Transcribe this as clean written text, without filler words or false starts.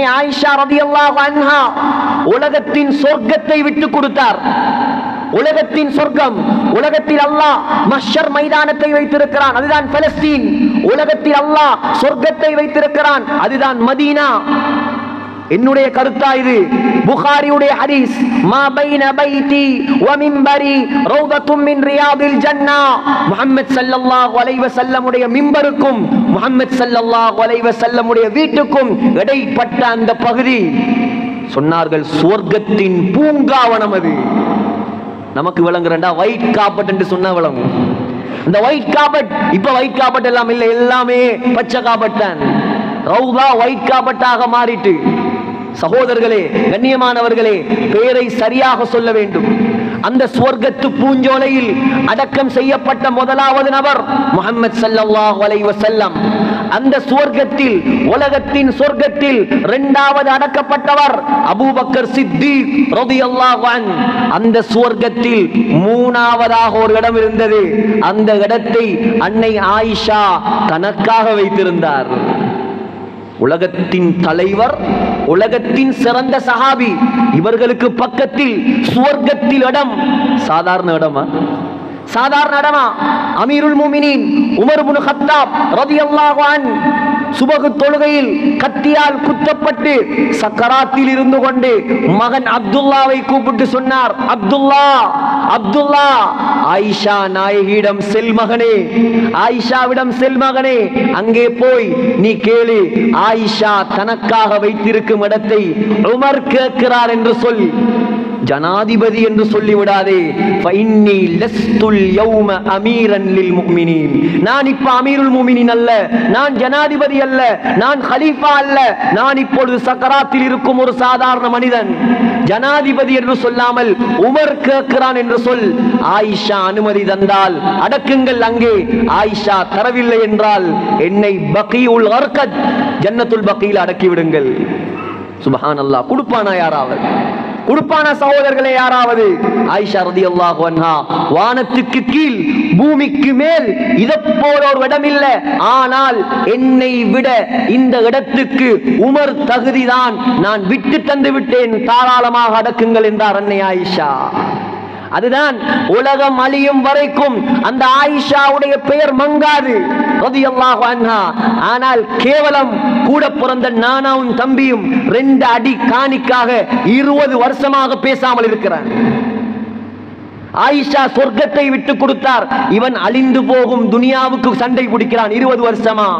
ஆயிஷா ரலியல்லாஹு அன்ஹா உலகத்தின் சொர்க்கத்தை விட்டு கொடுத்தார். உலகத்தின் சொர்க்கம், உலகத்தில் அல்லாஹ் மஹ்ஷர் மைதானத்தை வைத்திருக்கிறான், அதுதான் பலஸ்தீன். உலகத்தில் அல்லாஹ் சொர்க்கத்தை வைத்திருக்கிறான், அதுதான் மதீனா. என்னுடைய கருத்தா இது? புகாரியுடைய ஹதீஸ், மா பைன பைதி வ மிம்பரி ரௌதத்தும் மின் ரியாதில் ஜன்னா. முஹம்மத் ஸல்லல்லாஹு அலைஹி வஸல்லம் உடைய மிம்பருக்கும் முஹம்மத் ஸல்லல்லாஹு அலைஹி வஸல்லம் உடைய வீட்டுக்கும் இடைப்பட்ட அந்த பகுதி சொன்னார்கள் சுவர்க்கத்தின் பூங்காவனம். அது நமக்கு விளங்குறண்டா ஒயிட் கார்பெட் என்று சொன்னா விளங்கும். அந்த ஒயிட் கார்பெட் இப்ப ஒயிட் கார்பெட் எல்லாம் இல்லை, எல்லாமே பச்சை கார்பெட் தான். ரௌதா ஒயிட் கார்பெட்டாக மாறிட்டு. சகோதரர்களே, கண்ணியமானவர்களே, பெயரை சரியாக சொல்ல வேண்டும். அந்த சுவர்க்கத்து பூஞ்சோலையில் அடக்கம் செய்யப்பட்ட முதலாவது நபர் முஹம்மத் ஸல்லல்லாஹு அலைஹி வஸல்லம். அந்த சுவர்க்கத்தில், உலகத்தின் சொர்க்கத்தில் இரண்டாவது அடக்கப்பட்டவர் அபூபக்கர் சித்தீக் ரலியல்லாஹு அன்ஹு. அந்த சுவர்க்கத்தில் மூணாவதாக ஒரு இடம் இருந்தது. அந்த இடத்தை அன்னை ஆயிஷா தனக்காக வைத்திருந்தார். உலகத்தின் தலைவர், உலகத்தின் சிறந்த சஹாபி, இவர்களுக்கு பக்கத்தில் சுவர்க்கத்தில் இடம். சாதாரண இடமா? சாதாரண இடமா? அமீருல் முஃமினீன் உமர் இப்னு கத்தாப் ரலியல்லாஹு அன்ஹு சுபஹ் தொழுகையில் கத்தியால் குத்தப்பட்டு சக்கராத்தில் இருந்து கொண்டு மகன் அப்துல்லாவை கூப்பிட்டு சொன்னார், அப்துல்லா, அப்துல்லா, ஆயிஷா நாயகியிடம் செல் மகனே, ஆயிஷாவிடம் செல் மகனே, அங்கே போய் நீ கேளு, ஆயிஷா தனக்காக வைத்திருக்கும் இடத்தை உமர் கேட்கிறார் என்று சொல். ஜனாதிபதி என்று சொல்லிவிடாதே. ஃபஇன்னி லஸ்துல் யௌம அமீரன் லில் முஃமினீன். நான் இப்ப அமீருல் முஃமினீன் அல்ல, நான் ஜனாதிபதி அல்ல, நான் கலீஃபா அல்ல, நான் இப்பொழுது சக்கராத்தில் இருக்கும் ஒரு சாதாரண மனிதன். ஜனாதிபதி என்று சொல்லாமல் உமர் கேட்கிறான் என்று சொல். ஆயிஷா அனுமதி தந்தால் அடக்குங்கள் அங்கே. ஆயிஷா தரவில்லை என்றால் என்னை பகீஉல் கர்கத், ஜன்னத்துல் பகீல் அடக்கி விடுங்கள். சுப்ஹானல்லாஹ். கொடுப்பானா யாராவது? கொடுப்பான சகோதரர்களே யாராவது? ஆயிஷா ரலியல்லாஹு அன்ஹா வானத்துக்கு கீழ் பூமிக்கு மேல் இதை போல ஒரு இடம் இல்லை, ஆனால் என்னை விட இந்த இடத்துக்கு உமர் தகுதிதான், நான் விட்டு தந்து விட்டேன், தாராளமாக அடக்குங்கள் என்றார் அன்னை ஆயிஷா. அதுதான் உலகம் அழியும் வரைக்கும் அந்த ஆயிஷாவுடைய பெயர் மங்காது ரலியல்லாஹு அன்ஹா. ஆனால் கேவலம் கூட பிறந்த நானாவும் தம்பியும் 2 அடி காணிக்காக 20 வருஷமாக பேசாமல் இருக்கிறான். ஆயிஷா சொர்க்கத்தை விட்டு கொடுத்தார், இவன் அழிந்து போகும் துனியாவுக்கு சண்டை பிடிக்கிறான் 20 வருஷமா.